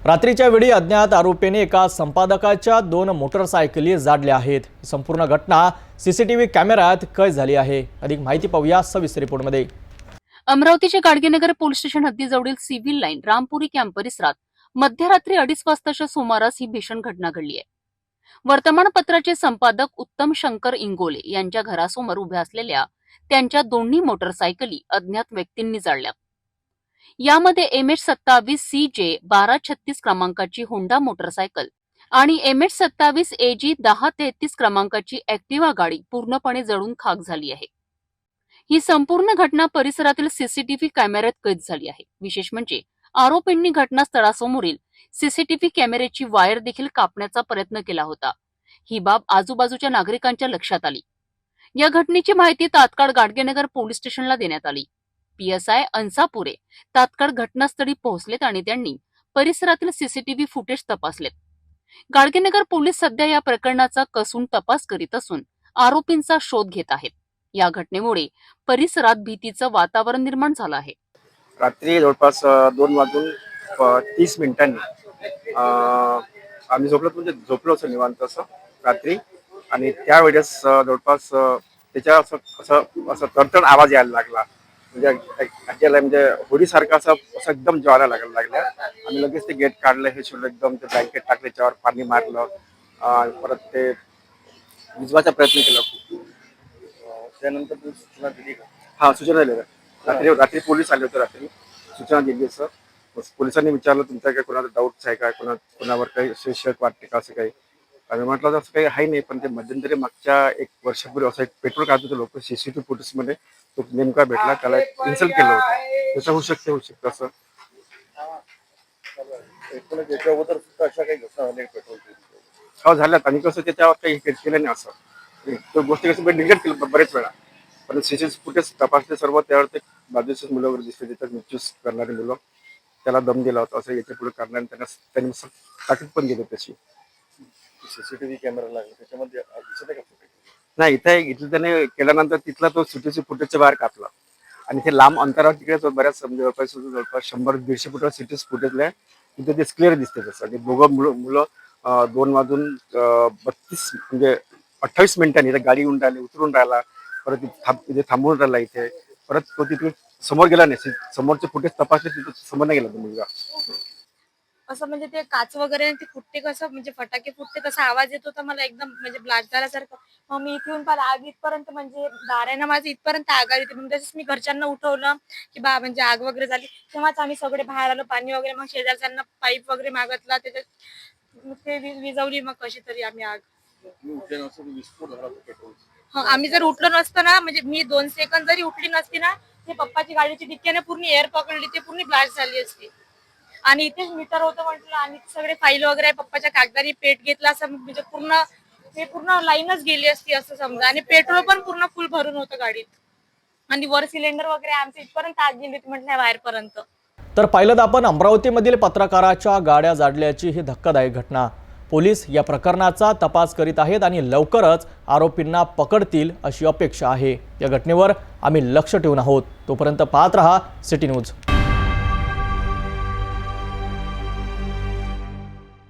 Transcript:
रात्रीच्या वेळी अज्ञात आरोपीने एका संपादकाच्या 2 मोटरसायकली जाडल्या आहेत। संपूर्ण घटना सीसीटीव्ही कॅमेऱ्यात कैद झाली आहे। अधिक माहिती पाहूया सविस्तर रिपोर्टमध्ये। अमरावतीच्या गाडगेनगर पोलीस स्टेशन हद्दीजवळील सिव्हिल लाईन रामपुरी कॅम्प परिसरात मध्यरात्री 2:30 वाजताच्या सुमारास ही भीषण घटना घडली आहे। वर्तमानपत्राचे संपादक उत्तम शंकर इंगोले यांच्या घरासमोर उभ्या असलेल्या त्यांच्या दोन्ही मोटरसायकली अज्ञात व्यक्तींनी जाळल्या। यामध्ये MH27CJ 1236 क्रमांकाची होंडा मोटरसायकल आणि MH27AG 1033 क्रमांकाची ऍक्टिव्हा गाडी पूर्णपणे जळून खाक झाली आहे। ही संपूर्ण घटना परिसरातील सीसीटीव्ही कॅमेऱ्यात कैद झाली आहे। विशेष म्हणजे आरोपींनी घटनास्थळासमोरील सीसीटीव्ही कॅमेऱ्याची वायर देखील कापण्याचा प्रयत्न केला होता। ही बाब आजूबाजूच्या नागरिकांच्या लक्षात आली। या घटनेची माहिती तात्काळ गाडगेनगर पोलीस स्टेशनला देण्यात आली। PSI अंसापुरे तात्काळ घटनास्थळी पोहोचलेत आणि त्यांनी परिसरातील सीसीटीव्ही फुटेज तपासलेत। गाडगेनगर पोलीस सध्या या प्रकरणाचा कसून तपास करीत असून आरोपींचा शोध घेत आहेत। या घटनेमुळे परिसरात भीतीचं वातावरण निर्माण झालं आहे। रात्री जवळपास 2:30 आम्ही झोपलो असं निवांत असं रात्री, आणि त्यावेळेस जवळपास त्याच्या असं तडतड आवाज यायला लागला। म्हणजे होडीसारखा असं एकदम ज्वाला लागल्या। आम्ही लगेच ते गेट काढलं, हे शोधलं, एकदम ते ब्लँकेट टाकले, त्याच्यावर पाणी मारलं, परत ते विझवायचा प्रयत्न केला खूप। त्यानंतर सूचना दिली का? हा, सूचना दिली। रात्री पोलीस आले होते, रात्री सूचना दिली असं पोलिसांनी विचारलं, तुमच्या काही कोणाला डाऊट्स आहे का, कोणावर काही शक वाटते का, असं काही। आम्ही म्हटलं असं काही आहे नाही, पण ते मध्यंतरी मागच्या 1 वर्षापूर्वी असं एक पेट्रोल काढत होते लोक सीसीटीव्ही फुटेजमध्ये, तो नेमका भेटला, त्याला इन्सल्ट केलं होतं, त्याचं होऊ शकतं असं। हो, झाल्यात, आणि कसं त्याच्यावर काही केलं नाही असं, तो गोष्टी कसं निगेट केलं बरेच वेळा, पण सीसीटीव्ही फुटेज तपासले सर्व, त्यावर ते बाजूचे मुलं वगैरे दिसले, त्याच्यात मिसयूज करणारी मुलं, त्याला दम दिला होता असं याच्या पुढे करणार, त्यांनी ताकीद पण दिली तशी। सीसीटीव्ही कॅमेरा लागला त्याच्यामध्ये दिसत आहे का फुटेज? नाही, इथं त्याने केल्यानंतर तिथला तो सीसीटीव्ही फुटेजच्या बाहेर कापला, आणि ते लांब अंतरावर तिकडे बऱ्याच जवळपास 100-150 फुटावर सीसीटीव्ही फुटेजला तिथे ते क्लिअर दिसते तसं। आणि दोघं मुलं 2 वाजून 32 म्हणजे 28 मिनिटांनी इथे गाडी येऊन राहिली, उतरून राहिला, परत इथे थांबून राहिला इथे, परत तो तिथे समोर गेला नाही, समोरचे फुटेज तपासले, तिथे समोर नाही गेला तो मुलगा। असं म्हणजे ते काच वगैरे ते फुटते, कसं म्हणजे फटाके फुटते तसा आवाज येत होता, मला एकदम म्हणजे ब्लास्ट झाल्यासारखं। मग मी इथे येऊन पाहिलं, आग इथपर्यंत, म्हणजे दारानं माझं इथपर्यंत आग आली होती। मग तसंच मी घरच्यांना उठवलं की म्हणजे आग वगैरे झाली, तेव्हाच आम्ही सगळे बाहेर आलो, पाणी वगैरे, मग शेजारच्यांना पाईप वगैरे मागितला, त्याच्यात ते विझवली, मग कशी तरी आम्ही आग। आम्ही जर उठलो नसतो ना, म्हणजे मी 2 सेकंद जरी उठली नसती ना, ते पप्पाची गाडीची डिक्कीने पूर्ण एअर पकडली, ते पूर्ण ब्लास्ट झाली असती। आणि इथेच मीटर होतं म्हटलं, आणि सगळे फाईल वगैरे पप्पाच्या कागदारी पेट घेतला असं, म्हणजे पूर्ण लाईनच गेली असती असं समजा। आणि पेट्रोल पण पूर्ण फुल भरून होतं गाडीत, आणि वर सिलेंडर वगैरे आमच्या इथपर्यंत आग गेली होती म्हटलं, बाहेरपर्यंत। तर पाहिलं आपण अमरावतीमधील पत्रकाराच्या गाड्या जाडल्याची ही धक्कादायक घटना। पोलीस या प्रकरणाचा तपास करीत आहेत आणि लवकरच आरोपींना पकडतील अशी अपेक्षा आहे। या घटनेवर आम्ही लक्ष ठेवून आहोत। तोपर्यंत पाहत रहा सिटी न्यूज।